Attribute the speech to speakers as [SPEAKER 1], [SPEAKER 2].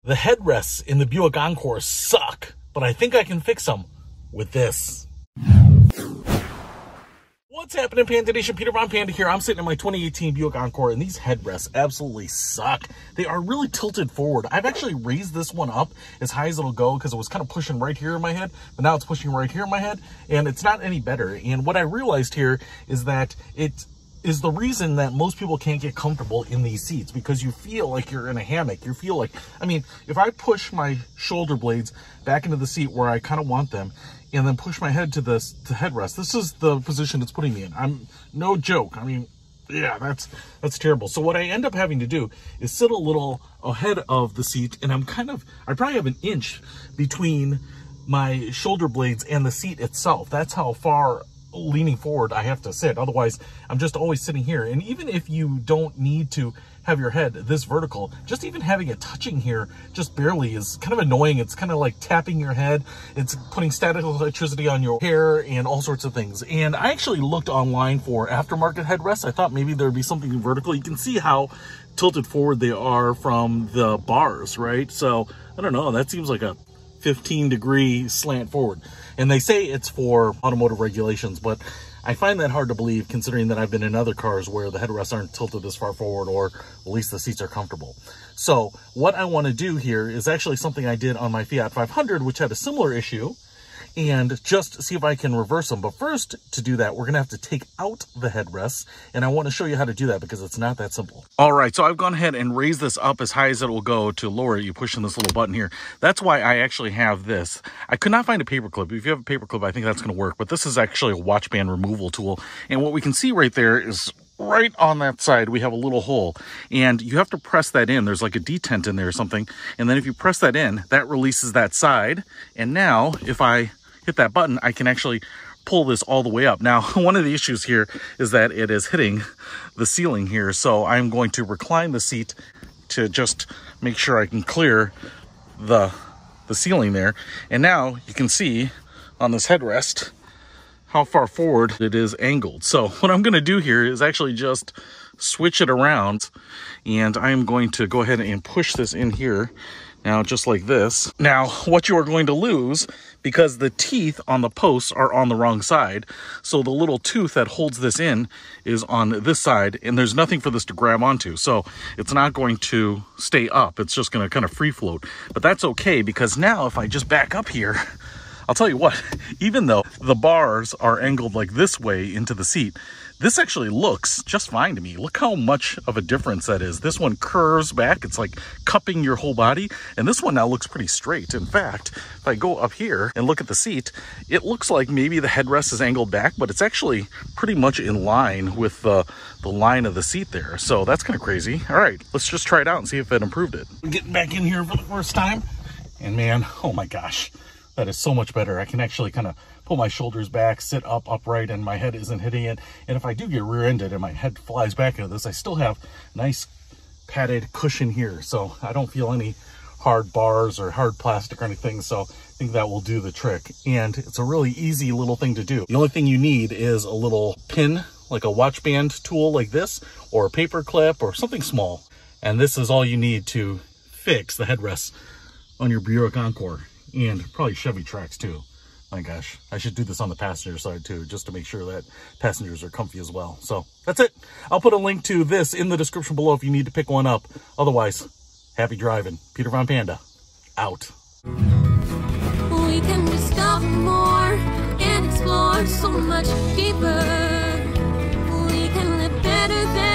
[SPEAKER 1] The headrests in the Buick Encore suck, but I think I can fix them with this. What's happening, Panda Nation? Peter Von Panda here. I'm sitting in my 2018 Buick Encore, and these headrests absolutely suck. They are really tilted forward. I've actually raised this one up as high as it'll go because it was kind of pushing right here in my head, but now it's pushing right here in my head, and it's not any better. And what I realized here is that it is the reason that most people can't get comfortable in these seats, because you feel like you're in a hammock. You feel like, I mean, if I push my shoulder blades back into the seat where I kind of want them, and then push my head to the headrest, this is the position it's putting me in. I'm no joke. I mean, yeah, that's terrible. So what I end up having to do is sit a little ahead of the seat, and I probably have an inch between my shoulder blades and the seat itself. That's how far leaning forward I have to sit. Otherwise, I'm just always sitting here. And even if you don't need to have your head this vertical, just even having it touching here just barely is kind of annoying. It's kind of like tapping your head. It's putting static electricity on your hair and all sorts of things. And I actually looked online for aftermarket headrests. I thought maybe there'd be something vertical. You can see how tilted forward they are from the bars, right? So I don't know, that seems like a 15-degree slant forward. And they say it's for automotive regulations, but I find that hard to believe, considering that I've been in other cars where the headrests aren't tilted this far forward, or at least the seats are comfortable. So what I want to do here is actually something I did on my Fiat 500, which had a similar issue, and just see if I can reverse them. But first, to do that, we're going to have to take out the headrests, and I want to show you how to do that because it's not that simple. All right, so I've gone ahead and raised this up as high as it will go to lower it. You push in this little button here. That's why I actually have this. I could not find a paper clip. If you have a paper clip, I think that's going to work, but this is actually a watch band removal tool. And what we can see right there is right on that side, we have a little hole, and you have to press that in. There's like a detent in there or something. And then if you press that in, that releases that side. And now if I hit that button, I can actually pull this all the way up. Now, one of the issues here is that it is hitting the ceiling here. So I'm going to recline the seat to just make sure I can clear the ceiling there. And now you can see on this headrest how far forward it is angled. So what I'm going to do here is actually just switch it around, and I'm going to go ahead and push this in here now, just like this. Now, what you are going to lose, because the teeth on the posts are on the wrong side, so the little tooth that holds this in is on this side, and there's nothing for this to grab onto, so it's not going to stay up. It's just going to kind of free float. But that's okay, because now if I just back up here, I'll tell you what, even though the bars are angled like this way into the seat, this actually looks just fine to me. Look how much of a difference that is. This one curves back. It's like cupping your whole body. And this one now looks pretty straight. In fact, if I go up here and look at the seat, it looks like maybe the headrest is angled back, but it's actually pretty much in line with the line of the seat there. So that's kind of crazy. All right, let's just try it out and see if it improved it. I'm getting back in here for the first time. And man, oh my gosh, that is so much better. I can actually kind of pull my shoulders back, sit up upright, and my head isn't hitting it. And if I do get rear-ended and my head flies back into this, I still have nice padded cushion here. So I don't feel any hard bars or hard plastic or anything. So I think that will do the trick. And it's a really easy little thing to do. The only thing you need is a little pin, like a watch band tool like this, or a paper clip or something small. And this is all you need to fix the headrests on your Buick Encore, and probably Chevy Trax too. My gosh, I should do this on the passenger side too, just to make sure that passengers are comfy as well. So that's it. I'll put a link to this in the description below if you need to pick one up. Otherwise, happy driving. Peter Von Panda, out.
[SPEAKER 2] We can discover more and explore so much deeper. We can live better than